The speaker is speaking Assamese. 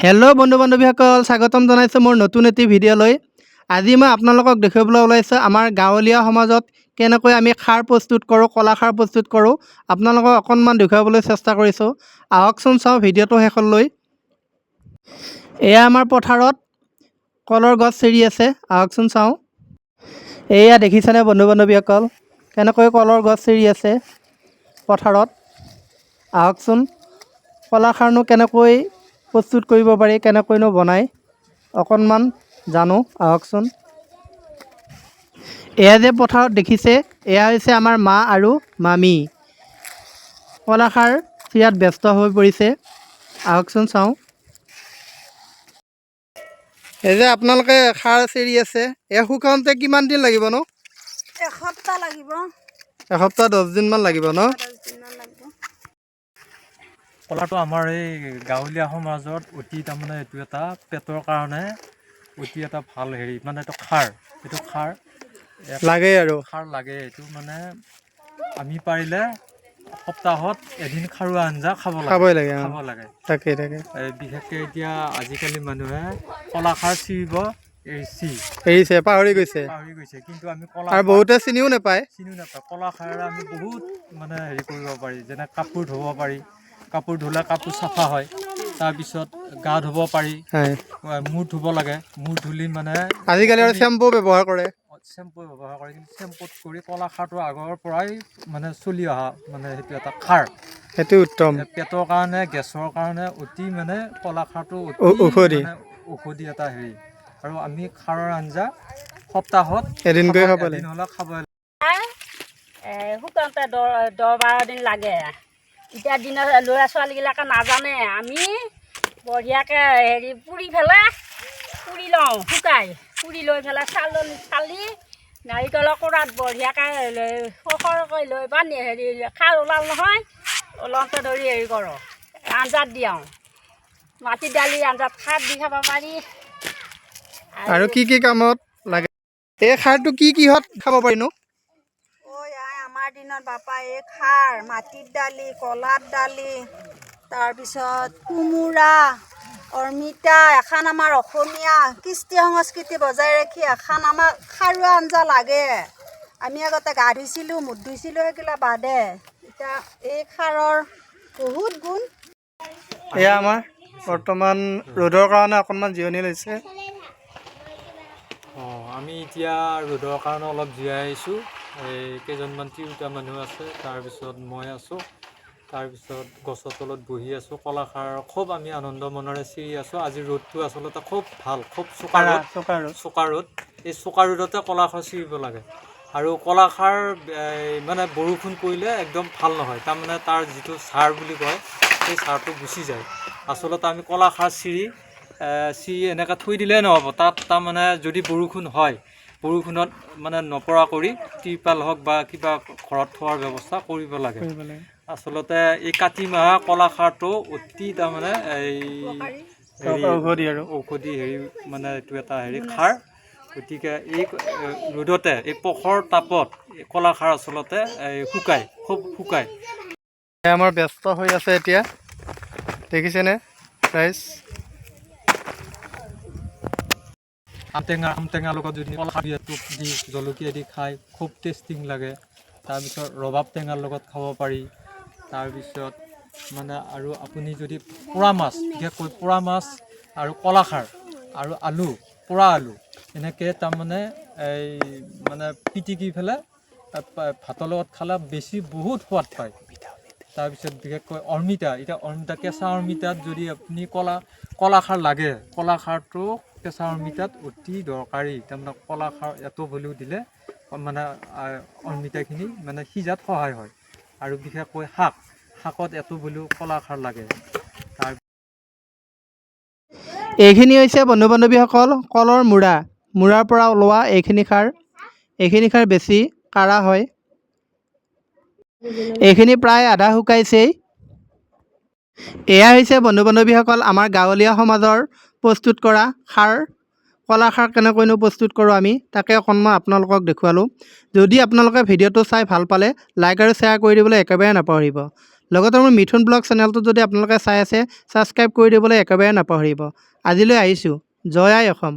হেল্ল' বন্ধু বান্ধৱীসকল, স্বাগতম জনাইছোঁ মোৰ নতুন এটি ভিডিঅ'লৈ। আজি মই আপোনালোকক দেখুৱাবলৈ ওলাইছোঁ আমাৰ গাঁৱলীয়া সমাজত কেনেকৈ আমি খাৰ প্ৰস্তুত কৰোঁ, কলাখাৰ প্ৰস্তুত কৰোঁ। আপোনালোকক অকণমান দেখুৱাবলৈ চেষ্টা কৰিছোঁ। আহকচোন চাওঁ ভিডিঅ'টো শেষলৈ। এয়া আমাৰ পথাৰত কলৰ গছ চিৰি আছে, আহকচোন চাওঁ। এয়া দেখিছেনে বন্ধু বান্ধৱীসকল, কেনেকৈ কলৰ গছ চিৰি আছে পথাৰত। আহকচোন কলাখাৰনো কেনেকৈ প্ৰস্তুত কৰিব পাৰি, কেনেকৈনো বনায় অকণমান জানো, আহকচোন। এয়া যে পথাৰত দেখিছে, এয়া হৈছে আমাৰ মা আৰু মামী। কলাখাৰ চিৰাত ব্যস্ত হৈ পৰিছে, আহকচোন চাওঁ। এই যে আপোনালোকে খাৰ চিৰি আছে, এয়া শুকাওঁতে কিমান দিন লাগিব নো? এসপ্তাহ লাগিব। এসপ্তাহ 10 দিনমান লাগিব ন? কলাটো আমাৰ এই গাঁৱলীয়া সমাজত অতি তাৰমানে এইটো এটা পেটৰ কাৰণে অতি এটা ভাল হেৰি, মানে এইটো খাৰ লাগে আৰু খাৰ লাগে। এইটো মানে আমি পাৰিলে সপ্তাহত এদিন খাৰুৱা আঞ্জা খাব লাগে। তাকে বিশেষকৈ এতিয়া আজিকালি মানুহে কলাখাৰ চিৰিব এৰিছে, পাহৰি গৈছে। কিন্তু আমি আৰু বহুতে চিনিও নাপায়। কলাখাৰেৰে আমি বহুত মানে হেৰি কৰিব পাৰি, যেনে কাপোৰ ধুব পাৰি। কাপোৰ ধুলে কাপোৰ চাফা হয়। তাৰপিছত গা ধুব পাৰি, মূৰ ধুব লাগে। মূৰ ধুলি মানে আজিকালি আৰু চেম্পু ব্যৱহাৰ কৰে। কিন্তু চেম্পুত কৰি কলাখাৰটো আগৰ পৰাই মানে চলি অহা, মানে সেইটো এটা খাৰ, সেইটো উত্তম। পেটৰ কাৰণে, গেছৰ কাৰণে অতি মানে কলাখাৰটো ঔষধি এটা হেৰি। আৰু আমি খাৰৰ আঞ্জা সপ্তাহত এদিনকৈ খাব এদিন হ'লে খাব লাগে। শুকাওঁতে 10-12 দিন লাগে। এতিয়া দিনত ল'ৰা ছোৱালীবিলাকে নাজানে, আমি বঢ়িয়াকৈ হেৰি পুৰি লওঁ, পুৰি লৈ পেলাই চালি নাৰিকলৰ কোৰাত বঢ়িয়াকৈ সৰহকৈ লৈ বা হেৰি খাৰ ওলাল নহয়, ওলাওঁতে ধৰি হেৰি কৰোঁ, আঞ্জাত দিওঁ। মাটি দালি আঞ্জাত খাৰ দি খাব পাৰি। আৰু কি কামত লাগে এই খাৰটো? কিহত খাব পাৰিনো? আমাৰ দিনত বাপা এই খাৰ, মাটিৰ দালি, কলাত দালি, তাৰপিছত কোমোৰা, অমিতা, এখন আমাৰ অসমীয়া কৃষ্টি সংস্কৃতি বজাই ৰাখি এখন আমাক খাৰুৱা আঞ্জা লাগে। আমি আগতে গা ধুইছিলোঁ, মুখ ধুইছিলোঁ, সেইগিলা বাদে। এতিয়া এই খাৰৰ বহুত গুণ। এয়া আমাৰ বৰ্তমান ৰ'দৰ কাৰণে অকণমান জিৰণি লৈছে। আমি এতিয়া ৰ'দৰ কাৰণে অলপ জিৰাই আহিছোঁ। এই কেইজনমান তিৰোতা মানুহ আছে, তাৰপিছত মই আছোঁ, তাৰপিছত গছৰ তলত বহি আছোঁ। কলাখাৰ খুব আমি আনন্দ মনেৰে চিৰি আছোঁ। আজি ৰ'দটো আচলতে খুব ভাল, খুব চোকা ৰ'দ। এই চোকা ৰ'দতে কলাখাৰ চিৰিব লাগে। আৰু কলাখাৰ মানে বৰষুণ পৰিলে একদম ভাল নহয়, তাৰমানে তাৰ যিটো চাৰ বুলি কয়, সেই চাৰটো গুচি যায়। আচলতে আমি কলাখাৰ চিৰি এনেকৈ থৈ দিলেই নহ'ব। তাত তাৰমানে যদি বৰষুণ হয়, বৰষুণত মানে নপৰা কৰি টিৰপাল হওক বা কিবা ঘৰত থোৱাৰ ব্যৱস্থা কৰিব লাগে। আচলতে এই কাতি মাহৰ কলাখাৰটো অতি তাৰমানে ঔষধি হেৰি, মানে এইটো এটা হেৰি খাৰ। গতিকে এই ৰ'দতে, এই প্ৰখৰ তাপত কলাখাৰ আচলতে খুব শুকায়। আমাৰ ব্যস্ত হৈ আছে এতিয়া, দেখিছেনে ৰাইজ? আম টেঙাৰ লগত যদি কলাখাৰ দি জলকীয়া দি খাই খুব টেষ্টিং লাগে। তাৰপিছত ৰবাব টেঙাৰ লগত খাব পাৰি। তাৰপিছত মানে আৰু আপুনি যদি পোৰা মাছ, বিশেষকৈ পোৰা মাছ আৰু কলাখাৰ আৰু পোৰা আলু এনেকৈ তাৰমানে মানে পিটিকি পেলাই ভাতৰ লগত খালে বহুত সোৱাদ পায়। তাৰপিছত বিশেষকৈ অমিতা, কেঁচা অমিতাত যদি আপুনি কলাখাৰ লাগে, কলাখাৰটো কেঁচা অমিতাত অতি দৰকাৰী। তাৰমানে কলাখাৰ এটো হ'লেও দিলে মানে অমিতাখিনি মানে সিজাত সহায় হয়। আৰু বিশেষকৈ শাকত এটো হ'লেও কলাখাৰ লাগে। এইখিনি হৈছে বন্ধু বান্ধৱীসকল কলৰ মূৰাৰ পৰা ওলোৱা এইখিনি খাৰ বেছি কাঢ়া হয়। এইখিনি প্ৰায় আধা শুকাইছেই। এয়া হৈছে বন্ধু বান্ধৱীসকল আমাৰ গাঁৱলীয়া সমাজৰ প্ৰস্তুত কৰা খাৰ। কলাখাৰ কেনেকৈনো প্ৰস্তুত কৰোঁ আমি, তাকে অকণমান আপোনালোকক দেখুৱালোঁ। যদি আপোনালোকে ভিডিঅ'টো চাই ভাল পালে লাইক আৰু শ্বেয়াৰ কৰি দিবলৈ একেবাৰে নাপাহৰিব। লগতে মোৰ মিথুন ব্লগ চেনেলটো যদি আপোনালোকে চাই আছে ছাবস্ক্ৰাইব কৰি দিবলৈ একেবাৰে নাপাহৰিব আজিলৈ আহিছোঁ জয় আই অসম।